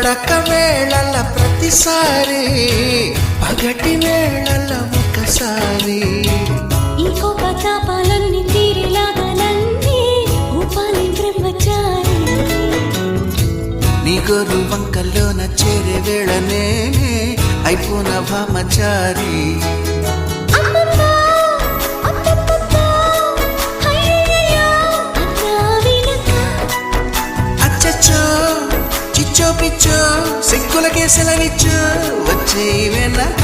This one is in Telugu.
పడక వేళల ప్రతిసారి పగటి వేళల ఒకసారి ఈ కోప తాపాలన్నీ తీరేలాగా నన్నే ఊపాలి బ్రహ్మచారి నీ గోరు వంకల్లోన చేరే వేళ నేనే అయిపోన భామచారి అచ్చచ్చో చిచ్చో పిచ్చో సిక్కులకే సెలవిచ్చో వచ్చే వెనక